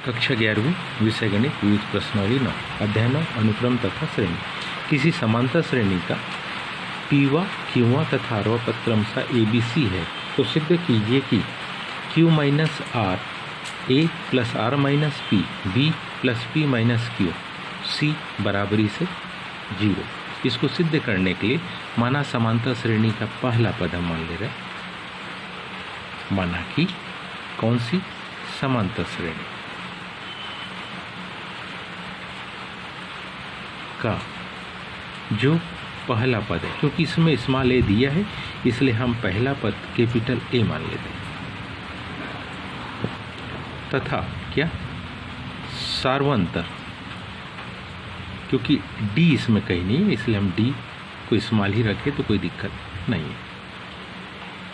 कक्षा 11वीं विषय गणित विविध प्रश्नावली 9 अध्याय 9 अनुक्रम तथा श्रेणी। किसी समांतर श्रेणी का पीवा क्यूवा तथा आरवा पद क्रमशः ABC है तो सिद्ध कीजिए कि Q minus R A plus are minus P B plus P minus Q c बराबरी से 0। इसको सिद्ध करने के लिए माना समांतर श्रेणी का पहला पद हम मान ले रहे, माना कि कौन सी समांतर श्रेणी का जो पहला पद है, क्योंकि इसमें स्मॉल ए दिया है इसलिए हम पहला पद कैपिटल ए मान लेते हैं, तथा क्या सार्वंतर, क्योंकि डी इसमें कहीं नहीं है इसलिए हम डी को स्मॉल ही रखें तो कोई दिक्कत नहीं है।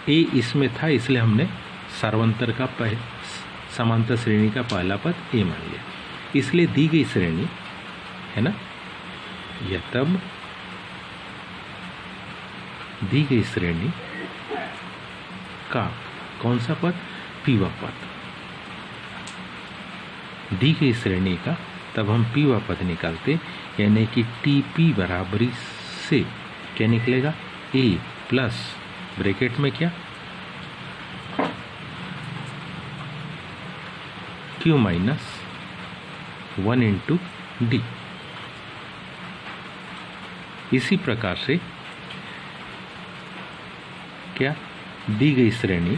ए इसमें था इसलिए हमने सार्वंतर का समांतर श्रेणी का पहला पद ए मान लिया। इसलिए दी गई श्रेणी है ना, यह तब दी गई श्रेणी का कौन सा पद पीवा पद, दी गई श्रेणी का तब हम पीवा पद निकालते, यानी कि टीपी बराबरी से क्या निकलेगा ए प्लस ब्रैकेट में क्या क्यू माइनस 1 इंटू डी। इसी प्रकार से क्या दी गई श्रेणी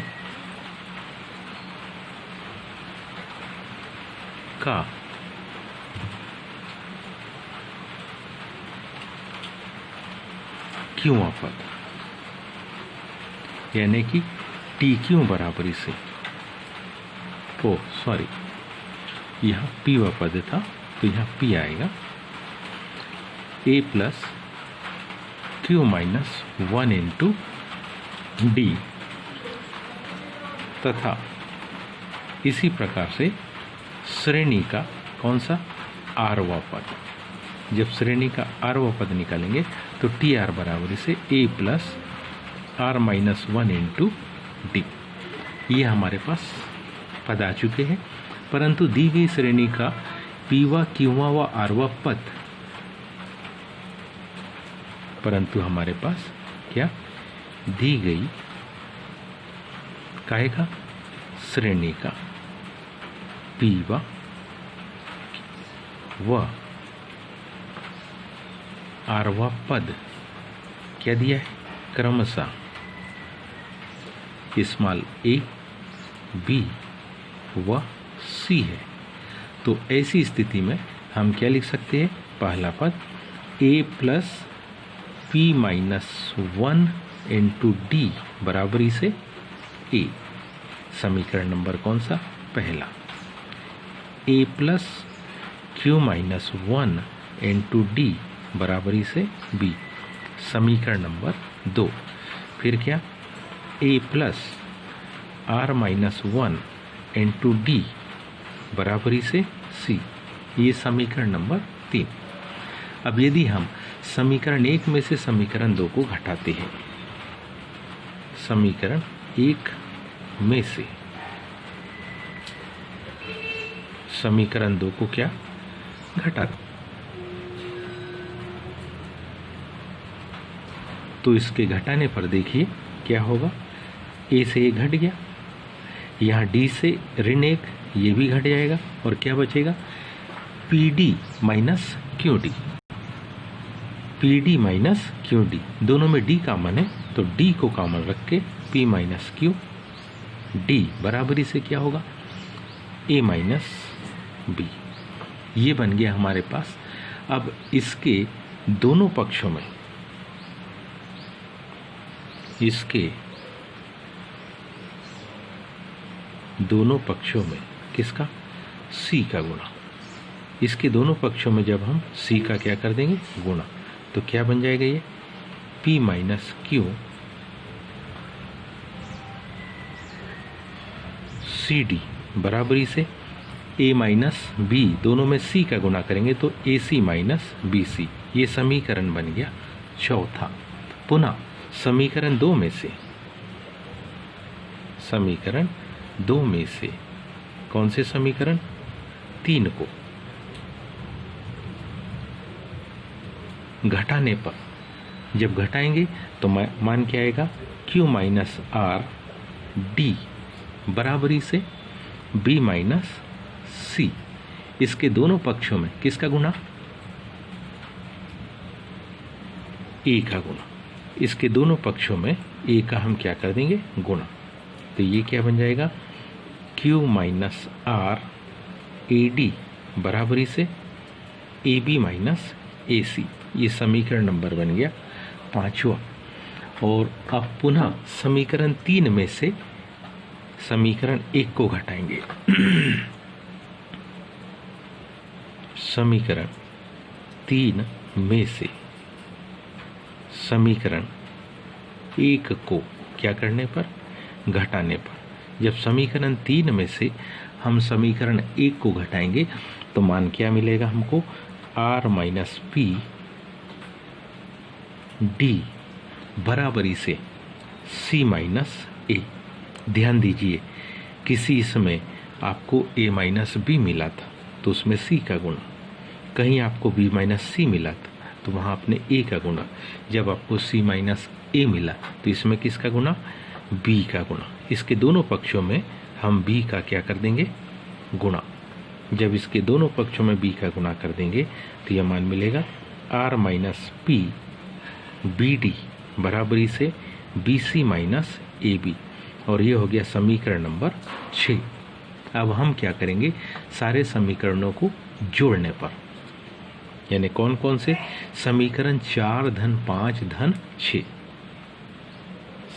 का क्यूवा पद, यानी कि टी क्यू बराबरी से यहाँ पीवा पद था तो यहाँ पी आएगा A plus Q minus 1 into D, तथा इसी प्रकार से श्रेणी का कौन सा आरवा पद, जब श्रेणी का आरवा पद निकालेंगे तो टी आर बराबरी से A plus are minus 1 into D. ये हमारे पास पद आ चुके हैं, परंतु दी गई श्रेणी का पीवा क्यूवा व आरवा पद, परंतु हमारे पास क्या दी गई काहे का श्रेणी का पीवा व आरवा पद क्या दिया है क्रमशः स्मॉल ए बी व सी है। तो ऐसी स्थिति में हम क्या लिख सकते हैं, पहला पद A plus P minus 1 into D बराबरी से ए, समीकरण नंबर कौन सा पहला, A plus Q minus 1 into D बराबरी से बी, समीकरण नंबर 2। फिर क्या A plus are minus 1 into D बराबरी से सी, ये समीकरण नंबर 3। अब यदि हम समीकरण 1 में से समीकरण 2 को घटाते हैं, समीकरण 1 में से समीकरण 2 को क्या घटाते, तो इसके घटाने पर देखिए क्या होगा, ए से ए घट गया, यहाँ डी से ऋण 1 ये भी घट जाएगा और क्या बचेगा P D minus Q D, P D minus Q D, दोनों में डी कॉमन है तो डी को कॉमन रख के पी माइनस क्यू डी बराबरी से क्या होगा ए माइनस बी, ये बन गया हमारे पास। अब इसके दोनों पक्षों में, इसके दोनों पक्षों में किसका सी का गुणा, इसके दोनों पक्षों में जब हम सी का क्या कर देंगे गुणा, तो क्या बन जाएगा ये P minus Q c d बराबरी से A माइनस बी, दोनों में C का गुणा करेंगे तो AC माइनस BC, ये समीकरण बन गया चौथा। पुनः समीकरण 2 में से, समीकरण 2 में से कौन से समीकरण 3 को घटाने पर, जब घटाएंगे तो मान क्या आएगा, Q माइनस आर डी बराबरी से B माइनस सी। इसके दोनों पक्षों में किसका गुणा, A का गुणा। इसके दोनों पक्षों में A का हम क्या कर देंगे, गुणा। तो ये क्या बन जाएगा, Q minus are a d बराबरी से AB माइनस AC। ये समीकरण नंबर बन गया 5वां। और अब पुनः समीकरण 3 में से समीकरण 1 को घटाएंगे। समीकरण 3 में से समीकरण 1 को क्या करने पर, घटाने पर। जब समीकरण 3 में से हम समीकरण 1 को घटाएंगे तो मान क्या मिलेगा हमको, r माइनस पी डी बराबरी से c माइनस ए। ध्यान दीजिए, किसी इसमें आपको a माइनस बी मिला था तो उसमें c का गुणा, कहीं आपको b माइनस सी मिला था तो वहाँ आपने a का गुणा, जब आपको c माइनस ए मिला तो इसमें किसका गुणा, b का गुणा। इसके दोनों पक्षों में हम b का क्या कर देंगे, गुणा। जब इसके दोनों पक्षों में b का गुणा कर देंगे तो यह मान मिलेगा r minus P b d बराबरी से b C minus a b. और ये हो गया समीकरण नंबर 6। अब हम क्या करेंगे, सारे समीकरणों को जोड़ने पर, यानी कौन कौन से, समीकरण 4 धन 5 धन 6,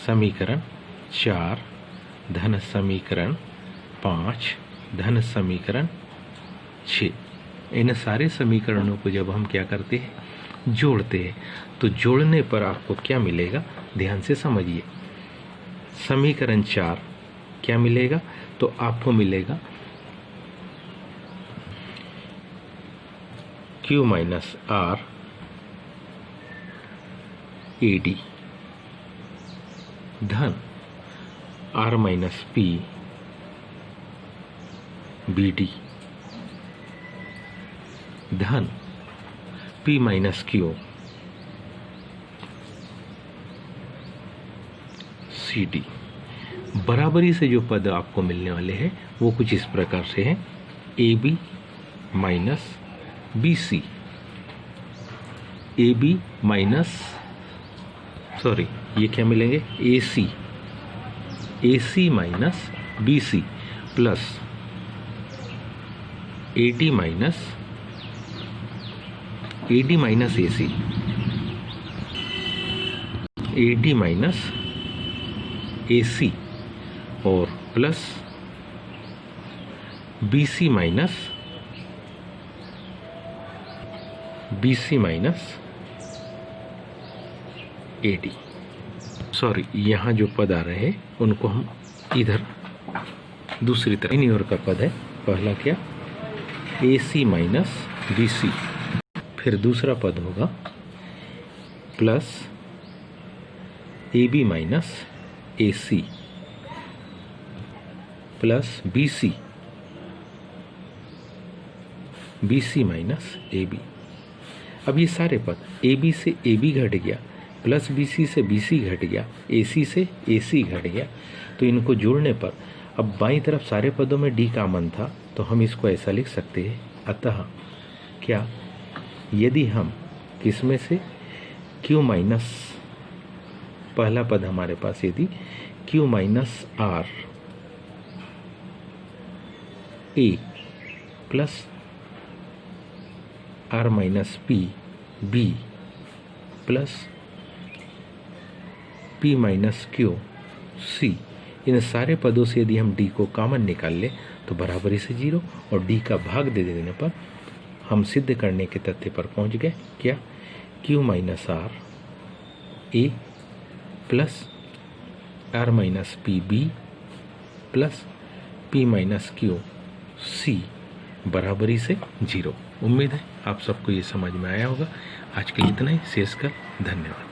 समीकरण 4 धन समीकरण 5 धन समीकरण 6। इन सारे समीकरणों को जब हम क्या करते हैं, जोड़ते हैं, तो जोड़ने पर आपको क्या मिलेगा, ध्यान से समझिए। समीकरण 4 क्या मिलेगा, तो आपको मिलेगा Q minus are a d धन r minus P b d धन P minus Q c d. बराबरी से जो पद आपको मिलने वाले हैं वो कुछ इस प्रकार से हैं, A B minus B C, A B minus sorry ये क्या मिलेंगे, A C minus B C plus A D minus A C, A D minus A C और plus B C minus A D. Sorry, यहाँ जो पद आ रहे हैं उनको हम इधर दूसरी तरफ, इन और का पद है, पहला क्या, ए सी माइनस बी सी, फिर दूसरा पद होगा plus a B minus A c plus B C minus a b. अब ये सारे पद ए बी से ए बी घट गया, प्लस बी सी से बी सी घट गया, ए सी से ए सी घट गया, तो इनको जोड़ने पर अब बाईं तरफ सारे पदों में डी कॉमन था तो हम इसको ऐसा लिख सकते हैं। अतः क्या, यदि हम किसमें से Q माइनस, पहला पद हमारे पास यदि Q minus R A plus are minus P B plus P minus Q C, इन सारे पदों से यदि हम डी को कॉमन निकाल ले तो बराबरी से 0 और डी का भाग दे देने पर हम सिद्ध करने के तथ्य पर पहुंच गए। क्या, Q minus R A plus are minus P B plus P minus Q c बराबरी से 0। उम्मीद है आप सबको ये समझ में आया होगा। आज के लिए इतना ही, शेष कर धन्यवाद।